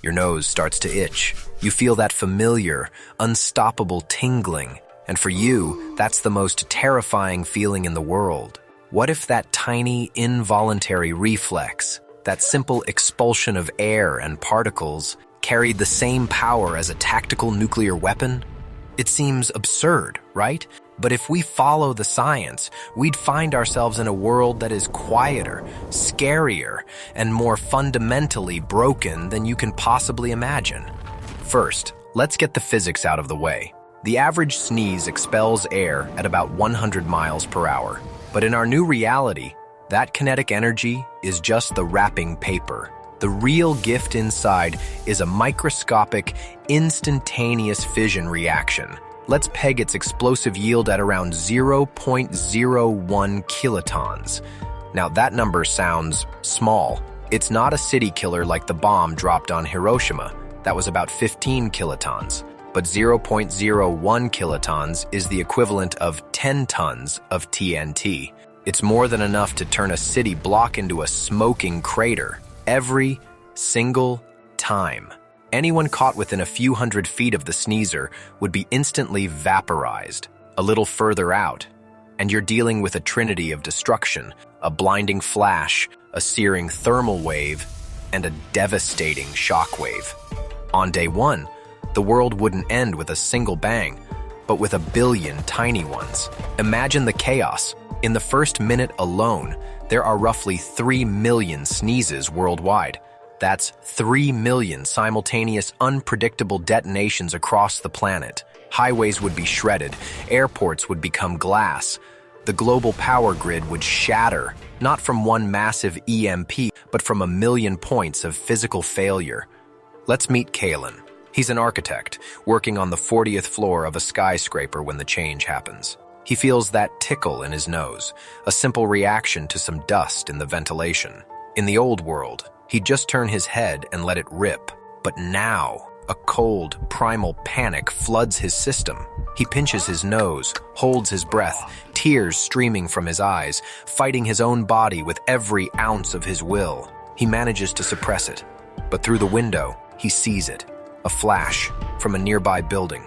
Your nose starts to itch. You feel that familiar, unstoppable tingling. And for you, that's the most terrifying feeling in the world. What if that tiny, involuntary reflex, that simple expulsion of air and particles, carried the same power as a tactical nuclear weapon? It seems absurd, right? But if we follow the science, we'd find ourselves in a world that is quieter, scarier, and more fundamentally broken than you can possibly imagine. First, let's get the physics out of the way. The average sneeze expels air at about 100 miles per hour. But in our new reality, that kinetic energy is just the wrapping paper. The real gift inside is a microscopic, instantaneous fission reaction. Let's peg its explosive yield at around 0.01 kilotons. Now that number sounds small. It's not a city killer like the bomb dropped on Hiroshima. That was about 15 kilotons. But 0.01 kilotons is the equivalent of 10 tons of TNT. It's more than enough to turn a city block into a smoking crater every single time. Anyone caught within a few hundred feet of the sneezer would be instantly vaporized. A little further out, and you're dealing with a trinity of destruction, a blinding flash, a searing thermal wave, and a devastating shockwave. On day one, the world wouldn't end with a single bang, but with a billion tiny ones. Imagine the chaos. In the first minute alone, there are roughly 3 million sneezes worldwide. That's 3 million simultaneous, unpredictable detonations across the planet. Highways would be shredded, airports would become glass. The global power grid would shatter, not from one massive EMP, but from a million points of physical failure. Let's meet Kalen. He's an architect, working on the 40th floor of a skyscraper when the change happens. He feels that tickle in his nose, a simple reaction to some dust in the ventilation. In the old world, he'd just turn his head and let it rip. But now, a cold, primal panic floods his system. He pinches his nose, holds his breath, tears streaming from his eyes, fighting his own body with every ounce of his will. He manages to suppress it, but through the window, he sees it. A flash from a nearby building,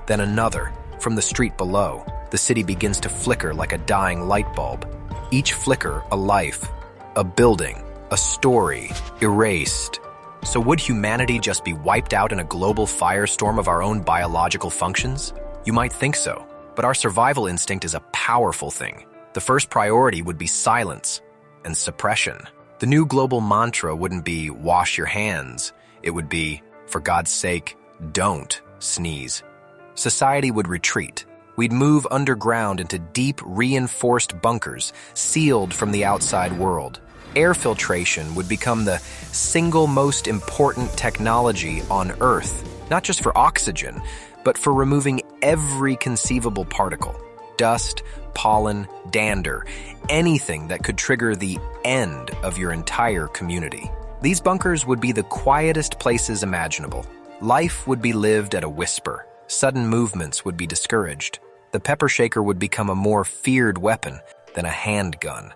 then another from the street below. The city begins to flicker like a dying light bulb. Each flicker a life, a building, a story, erased. So would humanity just be wiped out in a global firestorm of our own biological functions? You might think so, but our survival instinct is a powerful thing. The first priority would be silence and suppression. The new global mantra wouldn't be wash your hands. It would be, for God's sake, don't sneeze. Society would retreat. We'd move underground into deep, reinforced bunkers, sealed from the outside world. Air filtration would become the single most important technology on Earth, not just for oxygen, but for removing every conceivable particle. Dust, pollen, dander, anything that could trigger the end of your entire community. These bunkers would be the quietest places imaginable. Life would be lived at a whisper. Sudden movements would be discouraged. The pepper shaker would become a more feared weapon than a handgun.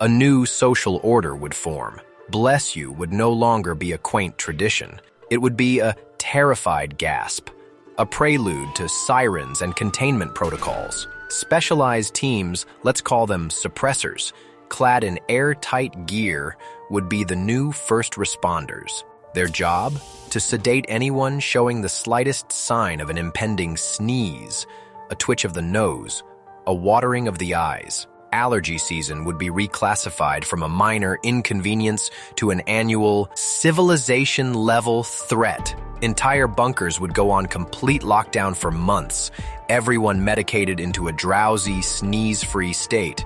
A new social order would form. Bless you would no longer be a quaint tradition. It would be a terrified gasp, a prelude to sirens and containment protocols. Specialized teams, let's call them suppressors, clad in airtight gear, would be the new first responders. Their job? To sedate anyone showing the slightest sign of an impending sneeze, a twitch of the nose, a watering of the eyes. Allergy season would be reclassified from a minor inconvenience to an annual civilization-level threat. Entire bunkers would go on complete lockdown for months, everyone medicated into a drowsy, sneeze-free state.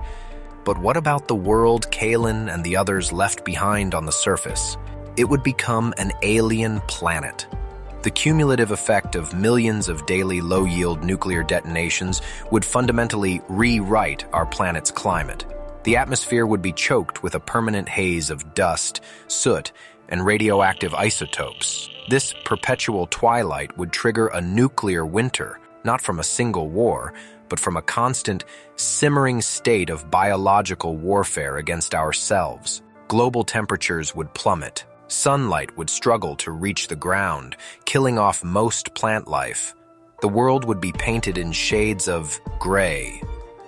But what about the world Kalen and the others left behind on the surface? It would become an alien planet. The cumulative effect of millions of daily low-yield nuclear detonations would fundamentally rewrite our planet's climate. The atmosphere would be choked with a permanent haze of dust, soot, and radioactive isotopes. This perpetual twilight would trigger a nuclear winter, not from a single war, but from a constant, simmering state of biological warfare against ourselves. Global temperatures would plummet. Sunlight would struggle to reach the ground, killing off most plant life. The world would be painted in shades of gray.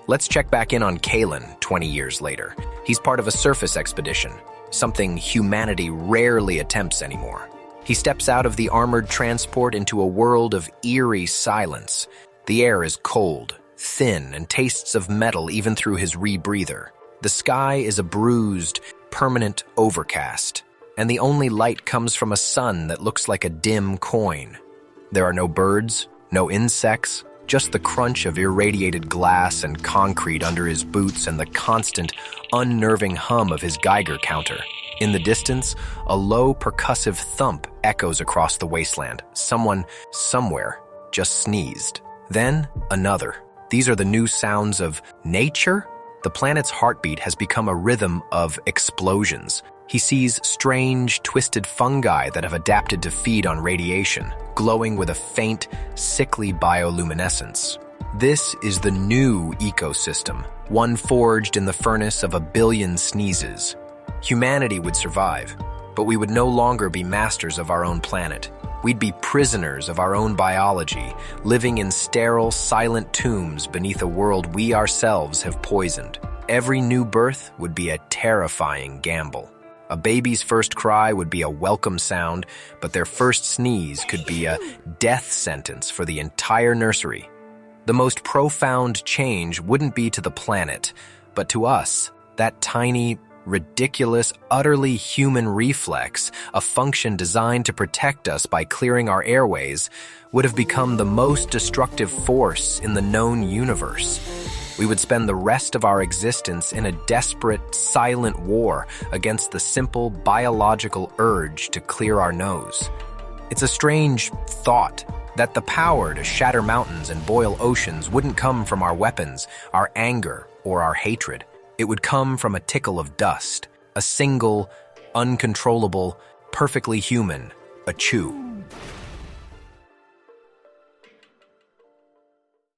Let's check back in on Kalen 20 years later. He's part of a surface expedition, something humanity rarely attempts anymore. He steps out of the armored transport into a world of eerie silence. The air is cold, thin, and tastes of metal even through his rebreather. The sky is a bruised, permanent overcast, and the only light comes from a sun that looks like a dim coin. There are no birds, no insects, just the crunch of irradiated glass and concrete under his boots and the constant, unnerving hum of his Geiger counter. In the distance, a low percussive thump echoes across the wasteland. Someone, somewhere, just sneezed. Then, another. These are the new sounds of nature? The planet's heartbeat has become a rhythm of explosions. He sees strange, twisted fungi that have adapted to feed on radiation, glowing with a faint, sickly bioluminescence. This is the new ecosystem, one forged in the furnace of a billion sneezes. Humanity would survive, but we would no longer be masters of our own planet. We'd be prisoners of our own biology, living in sterile, silent tombs beneath a world we ourselves have poisoned. Every new birth would be a terrifying gamble. A baby's first cry would be a welcome sound, but their first sneeze could be a death sentence for the entire nursery. The most profound change wouldn't be to the planet, but to us, that tiny, ridiculous, utterly human reflex, a function designed to protect us by clearing our airways, would have become the most destructive force in the known universe. We would spend the rest of our existence in a desperate, silent war against the simple biological urge to clear our nose. It's a strange thought that the power to shatter mountains and boil oceans wouldn't come from our weapons, our anger, or our hatred. It would come from a tickle of dust, a single, uncontrollable, perfectly human, achoo.